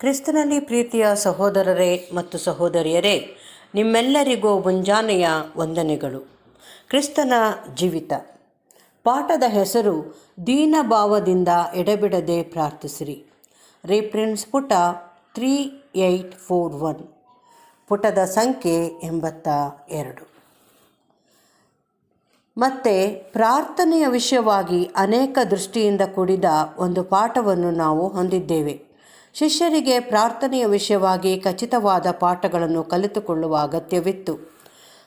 ಕ್ರಿಸ್ತನಲ್ಲಿ ಪ್ರೀತಿಯ ಸಹೋದರರೇ ಮತ್ತು ಸಹೋದರಿಯರೇ, ನಿಮ್ಮೆಲ್ಲರಿಗೂ ಮುಂಜಾನೆಯ ವಂದನೆಗಳು. ಕ್ರಿಸ್ತನ ಜೀವಿತ ಪಾಠದ ಹೆಸರು ದೀನಭಾವದಿಂದ ಎಡೆಬಿಡದೆ ಪ್ರಾರ್ಥಿಸಿರಿ. ರೆಫರೆನ್ಸ್ ಪುಟ 3841, ಪುಟದ ಸಂಖ್ಯೆ 82. ಮತ್ತು ಪ್ರಾರ್ಥನೆಯ ವಿಷಯವಾಗಿ ಅನೇಕ ದೃಷ್ಟಿಯಿಂದ ಕೂಡಿದ ಒಂದು ಪಾಠವನ್ನು ನಾವು ಹೊಂದಿದ್ದೇವೆ. ಶಿಷ್ಯರಿಗೆ ಪ್ರಾರ್ಥನೆಯ ವಿಷಯವಾಗಿ ಖಚಿತವಾದ ಪಾಠಗಳನ್ನು ಕಲಿತುಕೊಳ್ಳುವ ಅಗತ್ಯವಿತ್ತು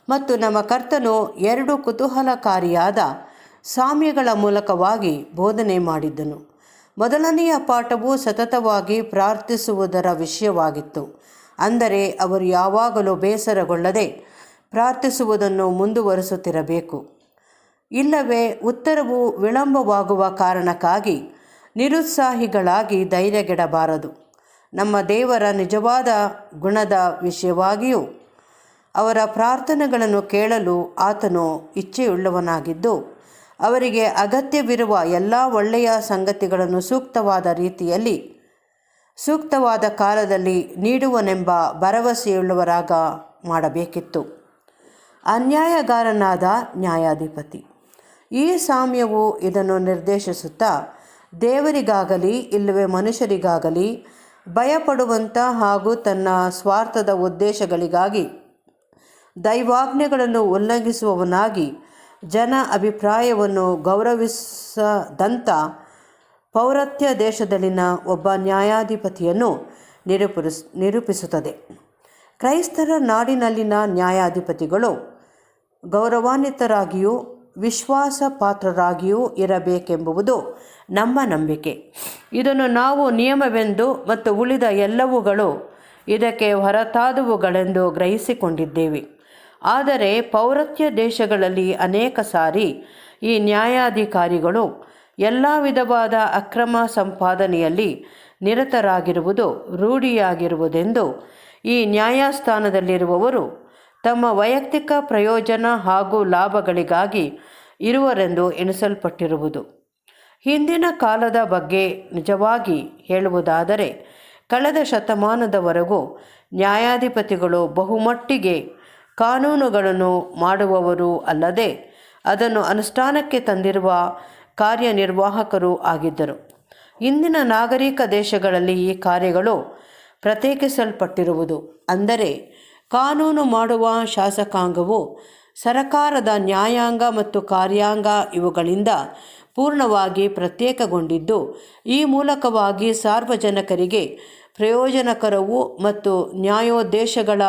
ಮತ್ತು ನಮ್ಮ ಕರ್ತನು 2 ಕುತೂಹಲಕಾರಿಯಾದ ಸಾಮ್ಯಗಳ ಮೂಲಕವಾಗಿ ಬೋಧನೆ ಮಾಡಿದ್ದನು. ಮೊದಲನೆಯ ಪಾಠವು ಸತತವಾಗಿ ಪ್ರಾರ್ಥಿಸುವುದರ ವಿಷಯವಾಗಿತ್ತು. ಅಂದರೆ ಅವರು ಯಾವಾಗಲೂ ಬೇಸರಗೊಳ್ಳದೆ ಪ್ರಾರ್ಥಿಸುವುದನ್ನು ಮುಂದುವರಿಸುತ್ತಿರಬೇಕು. ಇಲ್ಲವೇ ಉತ್ತರವು ವಿಳಂಬವಾಗುವ ಕಾರಣಕ್ಕಾಗಿ ನಿರುತ್ಸಾಹಿಗಳಾಗಿ ಧೈರ್ಯಗೆಡಬಾರದು. ನಮ್ಮ ದೇವರ ನಿಜವಾದ ಗುಣದ ವಿಷಯವಾಗಿಯೂ ಅವರ ಪ್ರಾರ್ಥನೆಗಳನ್ನು ಕೇಳಲು ಆತನು ಇಚ್ಛೆಯುಳ್ಳವನಾಗಿದ್ದು, ಅವರಿಗೆ ಅಗತ್ಯವಿರುವ ಎಲ್ಲ ಒಳ್ಳೆಯ ಸಂಗತಿಗಳನ್ನು ಸೂಕ್ತವಾದ ರೀತಿಯಲ್ಲಿ ಸೂಕ್ತವಾದ ಕಾಲದಲ್ಲಿ ನೀಡುವನೆಂಬ ಭರವಸೆಯುಳ್ಳವರಾಗ ಮಾಡಬೇಕಿತ್ತು. ಅನ್ಯಾಯಗಾರನಾದ ನ್ಯಾಯಾಧಿಪತಿ. ಈ ಸಾಮ್ಯವು ಇದನ್ನು ನಿರ್ದೇಶಿಸುತ್ತಾ ದೇವರಿಗಾಗಲಿ ಇಲ್ಲವೇ ಮನುಷ್ಯರಿಗಾಗಲಿ ಭಯಪಡುವಂಥ ಹಾಗೂ ತನ್ನ ಸ್ವಾರ್ಥದ ಉದ್ದೇಶಗಳಿಗಾಗಿ ದೈವಾಜ್ಞೆಗಳನ್ನು ಉಲ್ಲಂಘಿಸುವವನಾಗಿ ಜನ ಅಭಿಪ್ರಾಯವನ್ನು ಗೌರವಿಸದಂಥ ಪೌರತ್ಯ ದೇಶದಲ್ಲಿನ ಒಬ್ಬ ನ್ಯಾಯಾಧಿಪತಿಯನ್ನು ನಿರೂಪಿಸುತ್ತದೆ. ಕ್ರೈಸ್ತರ ನಾಡಿನಲ್ಲಿನ ನ್ಯಾಯಾಧಿಪತಿಗಳು ಗೌರವಾನ್ವಿತರಾಗಿಯೂ ವಿಶ್ವಾಸಪಾತ್ರರಾಗಿಯೂ ಇರಬೇಕೆಂಬುದು ನಮ್ಮ ನಂಬಿಕೆ. ಇದನ್ನು ನಾವು ನಿಯಮವೆಂದು ಮತ್ತು ಉಳಿದ ಎಲ್ಲವುಗಳು ಇದಕ್ಕೆ ಹೊರತಾದವುಗಳೆಂದು ಗ್ರಹಿಸಿಕೊಂಡಿದ್ದೇವೆ. ಆದರೆ ಪೌರತ್ಯ ದೇಶಗಳಲ್ಲಿ ಅನೇಕ ಸಾರಿ ಈ ನ್ಯಾಯಾಧಿಕಾರಿಗಳು ಎಲ್ಲ ವಿಧವಾದ ಅಕ್ರಮ ಸಂಪಾದನೆಯಲ್ಲಿ ನಿರತರಾಗಿರುವುದು ರೂಢಿಯಾಗಿರುವುದೆಂದು ಈ ನ್ಯಾಯಸ್ಥಾನದಲ್ಲಿರುವವರು ತಮ್ಮ ವೈಯಕ್ತಿಕ ಪ್ರಯೋಜನ ಹಾಗೂ ಲಾಭಗಳಿಗಾಗಿ ಇರುವರೆಂದು ಎಣಿಸಲ್ಪಟ್ಟಿರುವುದು. ಹಿಂದಿನ ಕಾಲದ ಬಗ್ಗೆ ನಿಜವಾಗಿ ಹೇಳುವುದಾದರೆ, ಕಳೆದ ಶತಮಾನದವರೆಗೂ ನ್ಯಾಯಾಧಿಪತಿಗಳು ಬಹುಮಟ್ಟಿಗೆ ಕಾನೂನುಗಳನ್ನು ಮಾಡುವವರು ಅಲ್ಲದೆ ಅದನ್ನು ಅನುಷ್ಠಾನಕ್ಕೆ ತಂದಿರುವ ಕಾರ್ಯನಿರ್ವಾಹಕರೂ ಆಗಿದ್ದರು. ಇಂದಿನ ನಾಗರಿಕ ದೇಶಗಳಲ್ಲಿ ಈ ಕಾರ್ಯಗಳು ಪ್ರತ್ಯೇಕಿಸಲ್ಪಟ್ಟಿರುವುದು. ಅಂದರೆ ಕಾನೂನು ಮಾಡುವ ಶಾಸಕಾಂಗವು ಸರಕಾರದ ನ್ಯಾಯಾಂಗ ಮತ್ತು ಕಾರ್ಯಾಂಗ ಇವುಗಳಿಂದ ಪೂರ್ಣವಾಗಿ ಪ್ರತ್ಯೇಕಗೊಂಡಿದ್ದು, ಈ ಮೂಲಕವಾಗಿ ಸಾರ್ವಜನಿಕರಿಗೆ ಪ್ರಯೋಜನಕರವೂ ಮತ್ತು ನ್ಯಾಯೋದ್ದೇಶಗಳ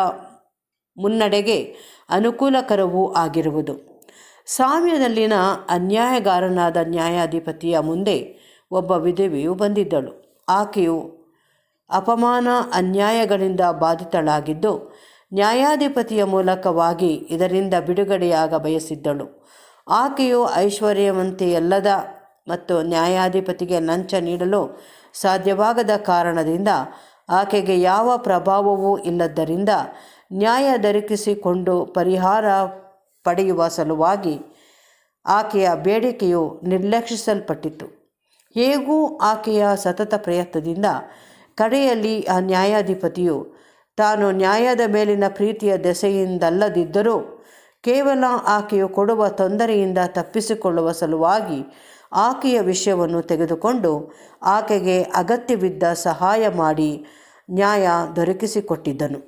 ಮುನ್ನಡೆಗೆ ಅನುಕೂಲಕರವೂ ಆಗಿರುವುದು. ಸಾಮ್ಯದಲ್ಲಿನ ಅನ್ಯಾಯಗಾರನಾದ ನ್ಯಾಯಾಧಿಪತಿಯ ಮುಂದೆ ಒಬ್ಬ ವಿಧವೆಯು ಬಂದಿದ್ದಳು. ಆಕೆಯು ಅಪಮಾನ ಅನ್ಯಾಯಗಳಿಂದ ಬಾಧಿತಳಾಗಿದ್ದು, ನ್ಯಾಯಾಧಿಪತಿಯ ಮೂಲಕವಾಗಿ ಇದರಿಂದ ಬಿಡುಗಡೆಯಾಗ ಬಯಸಿದ್ದಳು. ಆಕೆಯು ಐಶ್ವರ್ಯವಂತೆಯಲ್ಲದ ಮತ್ತು ನ್ಯಾಯಾಧಿಪತಿಗೆ ಲಂಚ ನೀಡಲು ಸಾಧ್ಯವಾಗದ ಕಾರಣದಿಂದ ಆಕೆಗೆ ಯಾವ ಪ್ರಭಾವವೂ ಇಲ್ಲದ್ದರಿಂದ ನ್ಯಾಯ ದೊರಕಿಸಿಕೊಂಡು ಪರಿಹಾರ ಪಡೆಯುವ ಸಲುವಾಗಿ ಆಕೆಯ ಬೇಡಿಕೆಯು ನಿರ್ಲಕ್ಷಿಸಲ್ಪಟ್ಟಿತು. ಹೇಗೂ ಆಕೆಯ ಸತತ ಪ್ರಯತ್ನದಿಂದ ಕಡೆಯಲ್ಲಿ ಆ ನ್ಯಾಯಾಧಿಪತಿಯು ತಾನು ನ್ಯಾಯದ ಮೇಲಿನ ಪ್ರೀತಿಯ ದೆಸೆಯಿಂದಲ್ಲದಿದ್ದರೂ ಕೇವಲ ಆಕೆಯು ಕೊಡುವ ತೊಂದರೆಯಿಂದ ತಪ್ಪಿಸಿಕೊಳ್ಳುವ ಸಲುವಾಗಿ ಆಕೆಯ ವಿಷಯವನ್ನು ತೆಗೆದುಕೊಂಡು ಆಕೆಗೆ ಅಗತ್ಯವಿದ್ದ ಸಹಾಯ ಮಾಡಿ ನ್ಯಾಯ ದೊರಕಿಸಿಕೊಟ್ಟಿದ್ದನು.